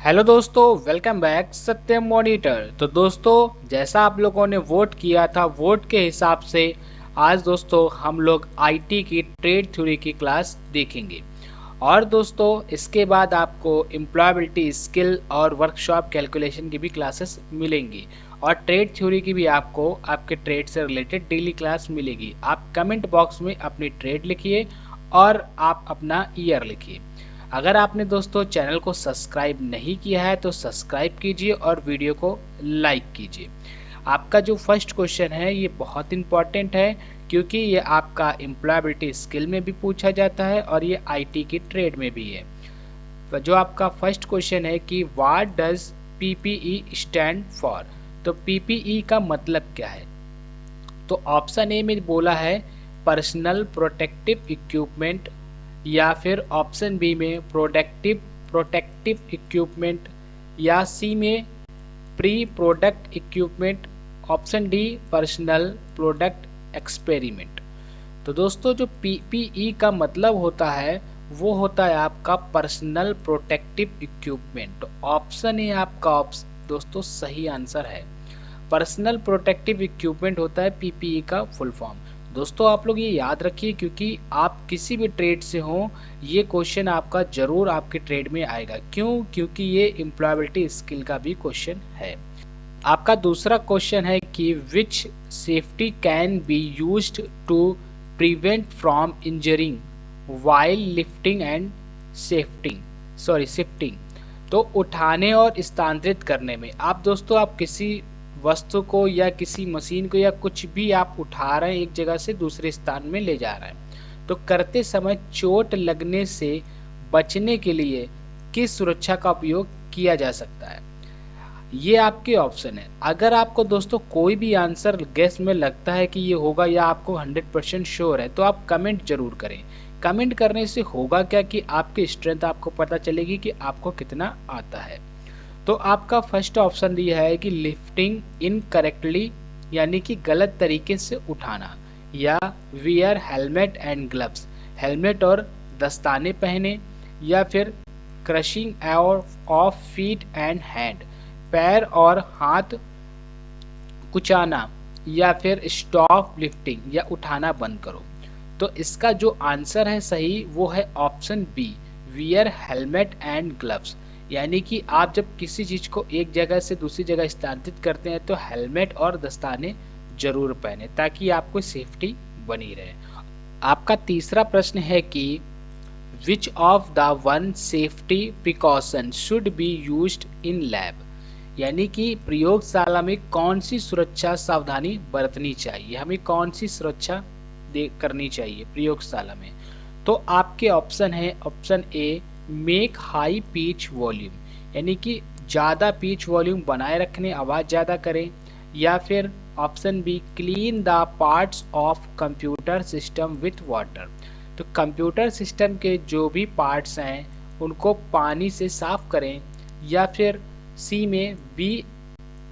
Hello दोस्तों, welcome back सत्यम monitor. तो दोस्तों, जैसा आप लोगों ने वोट किया था, वोट के हिसाब से आज दोस्तों हम लोग आईटी की ट्रेड थ्योरी की क्लास देखेंगे। और दोस्तों इसके बाद आपको एम्प्लॉयबिलिटी स्किल और वर्कशॉप कैलकुलेशन की भी क्लासेस मिलेंगी और ट्रेड थ्योरी की भी आपको आपके ट्रेड से रिलेटेड डेली क्लास मिलेगी। आप कमेंट बॉक्स में अपनी ट्रेड लिखिए और आप अपना ईयर लिखिए। अगर आपने दोस्तों चैनल को सब्सक्राइब नहीं किया है तो सब्सक्राइब कीजिए और वीडियो को लाइक कीजिए। आपका जो फर्स्ट क्वेश्चन है ये बहुत इंपॉर्टेंट है क्योंकि ये आपका एम्प्लॉयबिलिटी स्किल में भी पूछा जाता है और ये आईटी की ट्रेड में भी है। तो जो आपका फर्स्ट क्वेश्चन है कि what does PPE stand for, तो पीपीई का मतलब क्या है। तो ऑप्शन ए में बोला है पर्सनल प्रोटेक्टिव इक्विपमेंट, या फिर ऑप्शन बी में प्रोटेक्टिव इक्विपमेंट, या सी में pre product equipment, option D personal product experiment. तो दोस्तों जो पीपीई का मतलब होता है वो होता है आपका पर्सनल प्रोटेक्टिव इक्विपमेंट। तो ऑप्शन ए आपका दोस्तों सही आंसर है। पर्सनल प्रोटेक्टिव इक्विपमेंट होता है पीपीई का फुल फॉर्म। दोस्तों आप लोग ये याद रखिए क्योंकि आप किसी भी ट्रेड से हो ये क्वेश्चन आपका जरूर आपके ट्रेड में आएगा। क्यों? क्योंकि ये एम्प्लॉयबिलिटी स्किल का भी क्वेश्चन है। आपका दूसरा क्वेश्चन है कि which safety can be used to prevent from injuring while lifting and shifting. तो उठाने और स्थानांतरित करने में आप दोस्तों आप किसी वस्तु को या किसी मशीन को या कुछ भी आप उठा रहे हैं एक जगह से दूसरे स्थान में ले जा रहे हैं, तो करते समय चोट लगने से बचने के लिए किस सुरक्षा का उपयोग किया जा सकता है। ये आपके ऑप्शन है। अगर आपको दोस्तों कोई भी आंसर गेस में लगता है कि ये होगा या आपको 100% श्योर है तो आप कमेंट जरूर करें। कमेंट करने से होगा क्या कि आपकी स्ट्रेंथ आपको पता चलेगी कि आपको कितना आता है। तो आपका फर्स्ट ऑप्शन दिया है कि लिफ्टिंग इनकरेक्टली, यानी कि गलत तरीके से उठाना, या wear helmet and gloves, helmet और दस्ताने पहने, या फिर crushing of feet and hand, पैर और हाथ कुचाना, या फिर स्टॉप लिफ्टिंग, या उठाना बंद करो। तो इसका जो आंसर है सही वो है option B, wear helmet and gloves. यानी कि आप जब किसी चीज को एक जगह से दूसरी जगह स्थानांतरित करते हैं तो हेलमेट और दस्ताने जरूर पहने ताकि आपको सेफ्टी बनी रहे। आपका तीसरा प्रश्न है कि which of the one safety precaution should be used in lab, यानी कि प्रयोगशाला में कौन सी सुरक्षा सावधानी बरतनी चाहिए, हमें कौन सी सुरक्षा करनी चाहिए प्रयोगशाला में। तो आपके ऑप्शन है option A make high pitch volume, यानी कि ज्यादा पिच वॉल्यूम बनाए रखने, आवाज ज्यादा करें, या फिर option B clean the parts of computer system with water. तो कंप्यूटर सिस्टम के जो भी पार्ट्स हैं उनको पानी से साफ करें, या फिर सी में B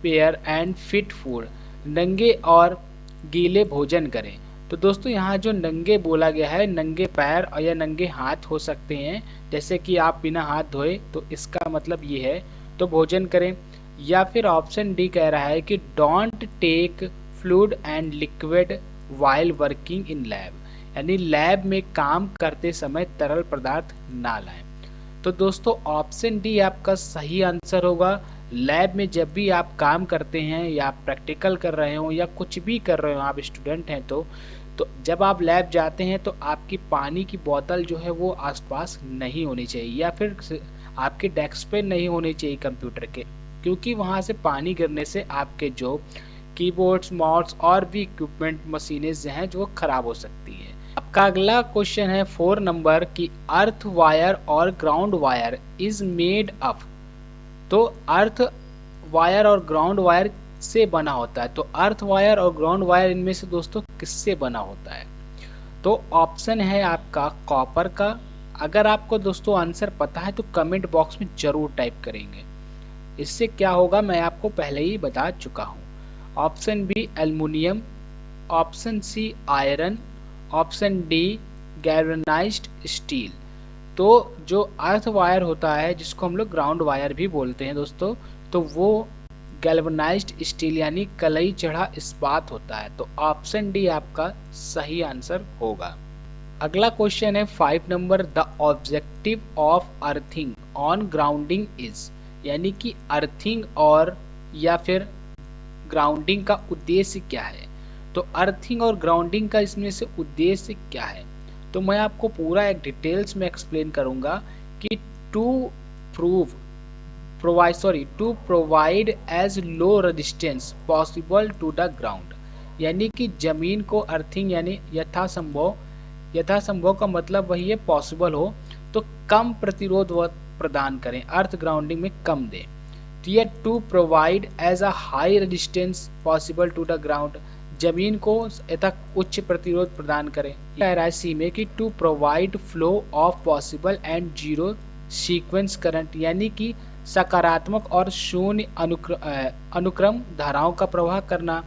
bare and fit foot, नंगे और गीले भोजन करें। तो दोस्तों यहाँ जो नंगे बोला गया है, नंगे पैर और या नंगे हाथ हो सकते हैं, जैसे कि आप बिना हाथ धोए, तो इसका मतलब ये है तो भोजन करें। या फिर ऑप्शन डी कह रहा है कि don't take fluid and liquid while working in lab, यानी लैब में काम करते समय तरल पदार्थ ना लाएं। तो दोस्तों ऑप्शन डी आपका सही आंसर होगा। लैब में जब भी आप काम करते हैं या आप प्रैक्टिकल कर रहे हो या कुछ भी कर रहे हो, आप स्टूडेंट हैं तो जब आप लैब जाते हैं तो आपकी पानी की बोतल जो है वो आसपास नहीं होनी चाहिए, या फिर आपके डेस्क पे नहीं होनी चाहिए कंप्यूटर के, क्योंकि वहां से पानी गिरने से आपके जो कीबोर्ड्स, माउस और भी इक्विपमेंट मशीनें हैं जो खराब हो सकती है। आपका अगला क्वेश्चन है 4 नंबर की अर्थ वायर और ground wire is made up. तो अर्थ वायर और ग्राउंड वायर से बना होता है, तो अर्थ वायर और ग्राउंड वायर इनमें से दोस्तों किससे बना होता है। तो ऑप्शन है आपका कॉपर का। अगर आपको दोस्तों आंसर पता है तो कमेंट बॉक्स में जरूर टाइप करेंगे। इससे क्या होगा मैं आपको पहले ही बता चुका हूँ। Option B aluminium, option C iron, option D galvanised steel. तो जो अर्थ वायर होता है जिसको हम लोग ग्राउंड वायर भी बोलते हैं दोस्तों, तो वो गैल्वेनाइज्ड स्टील यानी कलई चढ़ा इस्पात होता है। तो ऑप्शन डी आपका सही आंसर होगा। अगला क्वेश्चन है 5 number, the objective of earthing on grounding is, यानी कि अर्थिंग और या फिर ग्राउंडिंग का उद्देश्य क्या है। तो अर्थिंग और ग्राउंडिंग का इसमें से उद्देश्य क्या है, तो मैं आपको पूरा एक डिटेल्स में एक्सप्लेन करूंगा कि to provide as low resistance possible to the ground, यानी कि जमीन को अर्थिंग यानी यथासंभव का मतलब वही है पॉसिबल हो तो कम प्रतिरोध प्रदान करें, अर्थ ग्राउंडिंग में कम दें। तो ये to provide as a high resistance possible to the ground, जमीन को यथा उच्च प्रतिरोध प्रदान करें। कह रहा है सी में कि to provide flow of possible and zero sequence current, यानी कि सकारात्मक और शून्य अनुक्रम धाराओं का प्रवाह करना,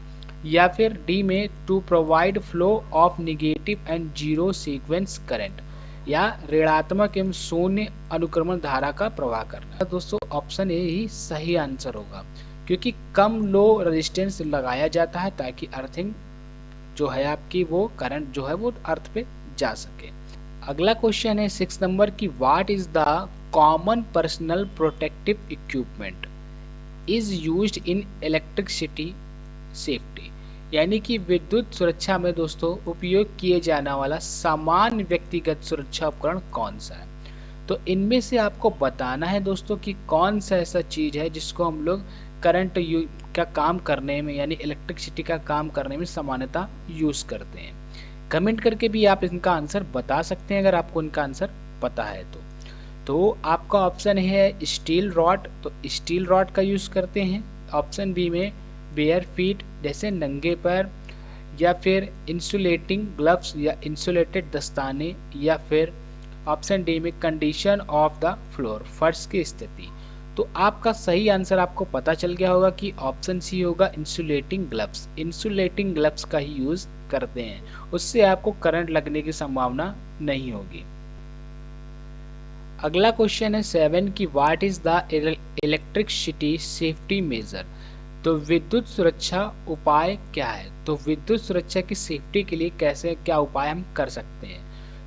या फिर डी में to provide flow of negative and zero sequence current, या ऋणात्मक एवं शून्य अनुक्रमण धारा का प्रवाह करना। दोस्तों ऑप्शन ए ही सही आंसर होगा, क्योंकि कम लो रेजिस्टेंस लगाया जाता है ताकि अर्थिंग जो है आपकी वो करंट जो है वो अर्थ पे जा सके। अगला क्वेश्चन है 6 नंबर की, what is the common personal protective equipment is used in electricity safety, यानी कि विद्युत सुरक्षा में दोस्तों उपयोग किए जाने वाला सामान्य व्यक्तिगत सुरक्षा उपकरण कौन सा है। तो इनमें से आपको बताना है दोस्तों कि कौन सा ऐसा चीज है जिसको हम लोग करंट का काम करने में यानी इलेक्ट्रिसिटी का काम करने में सामान्यतः यूज करते हैं। कमेंट करके भी आप इनका आंसर बता सकते हैं अगर आपको इनका आंसर पता है तो आपका ऑप्शन है स्टील रॉड, तो स्टील रॉड का यूज करते हैं। ऑप्शन बी में बेयर फीट जैसे नंगे पैर, या फिर इंसुलेटिंग ग्लव्स या इंसुलेटेड दस्ताने, या फिर ऑप्शन डी में कंडीशन ऑफ द फ्लोर, फर्श की स्थिति। तो आपका सही आंसर आपको पता चल गया होगा कि ऑप्शन सी होगा इंसुलेटिंग ग्लव्स। इंसुलेटिंग ग्लव्स का ही यूज करते हैं, उससे आपको करंट लगने की संभावना नहीं होगी। अगला क्वेश्चन है 7 की, what is the electricity safety major, तो विद्युत सुरक्षा उपाय क्या है। तो विद्युत सुरक्षा की सेफ्टी के लिए कैसे क्या उपाय हम कर सकते हैं।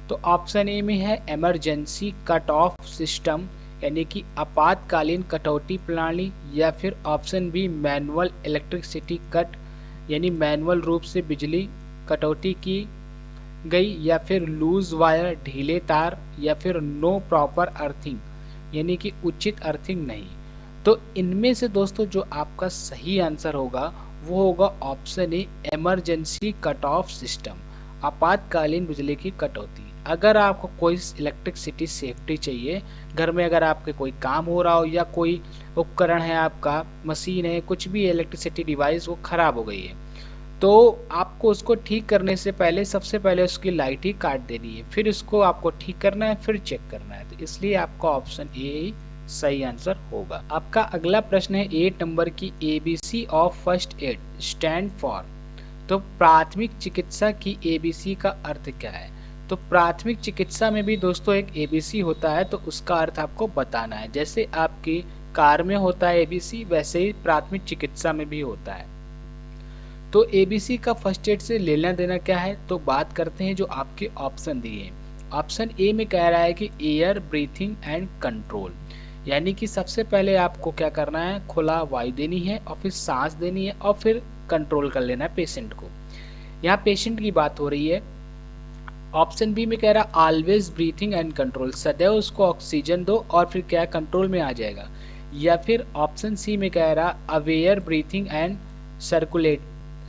तो ऑप्शन ए में है इमरजेंसी कट ऑफ सिस्टम, यानी कि आपातकालीन कटौती प्रणाली, या फिर option B manual electricity cut, यानी मैनुअल रूप से बिजली कटौती की गई, या फिर लूज वायर ढीले तार, या फिर नो प्रॉपर अर्थिंग, यानी कि उचित अर्थिंग नहीं। तो इनमें से दोस्तों जो आपका सही आंसर होगा वो होगा option A emergency cut off system, आपातकालीन बिजली की कटौती। अगर आपको कोई इलेक्ट्रिसिटी सेफ्टी चाहिए, घर में अगर आपके कोई काम हो रहा हो या कोई उपकरण है आपका मशीन है कुछ भी इलेक्ट्रिसिटी डिवाइस वो खराब हो गई है, तो आपको उसको ठीक करने से पहले सबसे पहले उसकी लाइट ही काट देनी है, फिर उसको आपको ठीक करना है, फिर चेक करना है। तो इसलिए आपका ऑप्शन ए सही आंसर होगा। आपका अगला प्रश्न है 8 नंबर की, ABC of first aid stand for, तो प्राथमिक चिकित्सा की एबीसी का अर्थ क्या है। तो प्राथमिक चिकित्सा में भी दोस्तों एक एबीसी होता है, तो उसका अर्थ आपको बताना है। जैसे आपकी कार में होता है एबीसी, वैसे ही प्राथमिक चिकित्सा में भी होता है। तो एबीसी का फर्स्ट एड से लेना देना क्या है, तो बात करते हैं जो आपके ऑप्शन दिए हैं। ऑप्शन ए में कह रहा है कि एयर ब्रीथिंग एंड कंट्रोल, यानी कि सबसे पहले आपको क्या करना है, खुला वायु देनी है और फिर सांस देनी है और फिर कंट्रोल कर लेना है पेशेंट को। यहाँ पेशेंट की बात हो रही है। ऑप्शन बी में कह रहा ऑलवेज ब्रीथिंग एंड कंट्रोल, सदैव उसको ऑक्सीजन दो और फिर क्या कंट्रोल में आ जाएगा। या फिर ऑप्शन सी में कह रहा अवेयर ब्रीथिंग एंड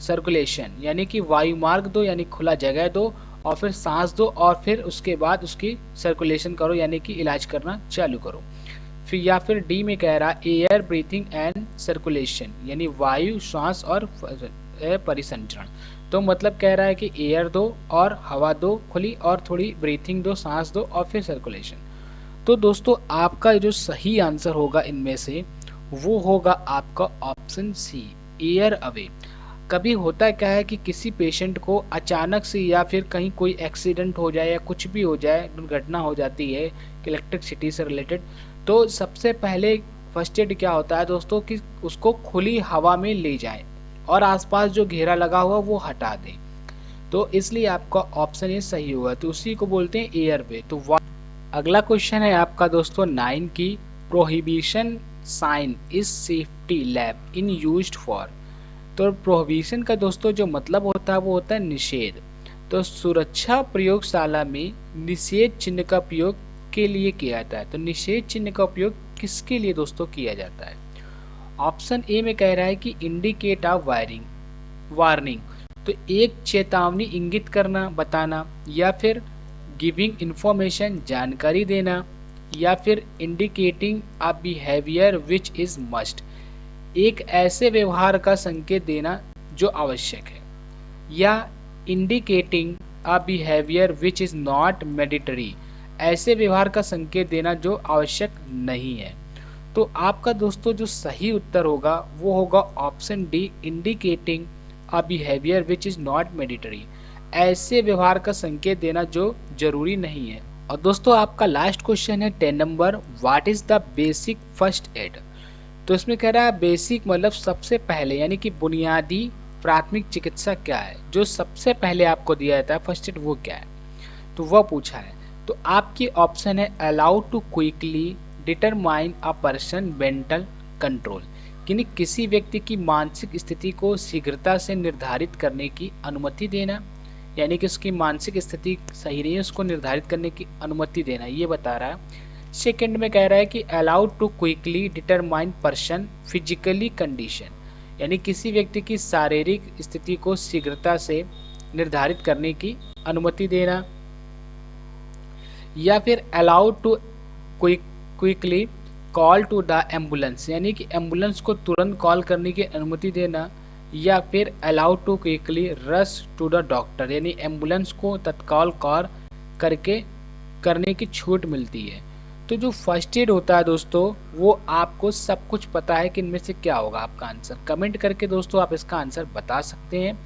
सर्कुलेशन, यानी कि वायु मार्ग दो यानी खुला जगह दो और फिर सांस दो और फिर उसके बाद उसकी सर्कुलेशन करो यानी कि इलाज करना चालू करो। फिर या फिर डी में कह रहा एयर ब्रीथिंग एंड सर्कुलेशन, यानी वायु श्वास और परिसंचरण। तो मतलब कह रहा है कि एयर दो और हवा दो खुली और थोड़ी ब्रीथिंग दो सांस दो और फिर सर्कुलेशन। तो दोस्तों आपका जो सही आंसर होगा इनमें से वो होगा आपका ऑप्शन सी एयर अवे। कभी होता क्या है कि किसी पेशेंट को अचानक से या फिर कहीं कोई एक्सीडेंट हो जाए या कुछ भी हो जाए, दुर्घटना हो जाती है इलेक्ट्रिसिटी से रिलेटेड, तो सबसे पहले फर्स्ट एड क्या होता है दोस्तों कि उसको खुली हवा में ले जाएं और आसपास जो घेरा लगा हुआ वो हटा दें। तो इसलिए आपका ऑप्शन ये सही हुआ, तो उसी को बोलते हैं एयरवे। तो अगला क्वेश्चन है आपका दोस्तों 9 की, prohibition sign is safety lab in used for. तो प्रोहिबिशन का दोस्तों जो मतलब होता है वो होता है निषेध। तो सुरक्षा प्रयोगशाला में निषेध चिन्ह का उपयोग के लिए किया जाता है। तो निषेध चिन्ह का उपयोग किसके लिए दोस्तों किया जाता है? ऑप्शन ए में कह रहा है कि इंडिकेट अ वार्निंग, तो एक चेतावनी इंगित करना, बताना, या फिर गिविंग इंफॉर्मेशन, जानकारी देना, या फिर indicating a behaviour which is must, एक ऐसे व्यवहार का संकेत देना जो आवश्यक है, या indicating a behaviour which is not mandatory, ऐसे व्यवहार का संकेत देना जो आवश्यक नहीं है। तो आपका दोस्तों जो सही उत्तर होगा वो होगा option D, indicating a behaviour which is not mandatory, ऐसे व्यवहार का संकेत देना जो जरूरी नहीं है। और दोस्तों आपका लास्ट क्वेश्चन है 10 number, what is the basic first aid. तो इसमें कह रहा है बेसिक मतलब सबसे पहले, यानी कि बुनियादी प्राथमिक चिकित्सा क्या है, जो सबसे पहले आपको दिया जाता है फर्स्ट एड, वो क्या है, तो वह पूछा है। तो आपकी ऑप्शन है allowed to quickly determine a person mental control, यानी किसी व्यक्ति की मानसिक स्थिति को शीघ्रता से निर्धारित करने की अनुमति देना, यानी कि उसकी मानसिक स्थिति सही नहीं है उसको निर्धारित करने की अनुमति देना, ये बता रहा है। सेकंड में कह रहा है कि allowed to quickly determine person physically condition, यानी किसी व्यक्ति की शारीरिक स्थिति को शीघ्रता से निर्धारित करने की अनुमति देना, या फिर allowed to quickly call to the ambulance, यानी कि एम्बुलेंस को तुरंत कॉल करने की अनुमति देना, या फिर allowed to quickly rush to the doctor, यानी एम्बुलेंस को तत्काल कॉल करने की छूट मिलती है। तो जो फर्स्ट एड होता है दोस्तों वो आपको सब कुछ पता है कि इनमें से क्या होगा आपका आंसर, कमेंट करके दोस्तों आप इसका आंसर बता सकते हैं।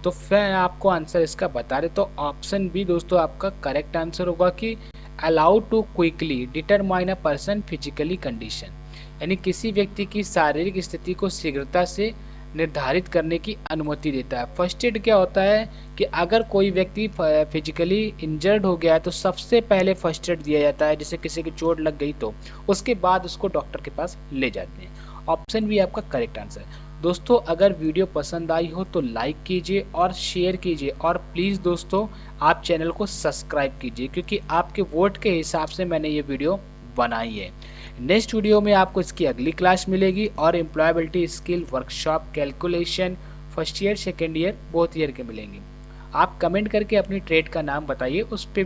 तो फिर आपको आंसर इसका बता रहे, तो ऑप्शन बी दोस्तों आपका करेक्ट आंसर होगा कि allowed to quickly determine a person physically condition, यानी किसी व्यक्ति की शारीरिक स्थिति को शीघ्रता से निर्धारित करने की अनुमति देता है। फर्स्ट एड क्या होता है कि अगर कोई व्यक्ति फिजिकली इंजर्ड हो गया है तो सबसे पहले फर्स्ट एड दिया जाता है, जैसे किसी की चोट लग गई तो उसके बाद उसको डॉक्टर के पास ले जाते हैं। ऑप्शन भी आपका करेक्ट आंसर है। दोस्तों अगर वीडियो पसंद आई हो तो लाइक कीजिए और शेयर कीजिए, और प्लीज़ दोस्तों आप चैनल को सब्सक्राइब कीजिए, क्योंकि आपके वोट के हिसाब से मैंने ये वीडियो बनाई है। नेक्स्ट वीडियो में आपको इसकी अगली क्लास मिलेगी और employability skill workshop calculation first year second year both year के मिलेंगे। आप कमेंट करके अपनी ट्रेड का नाम बताइए, उस पर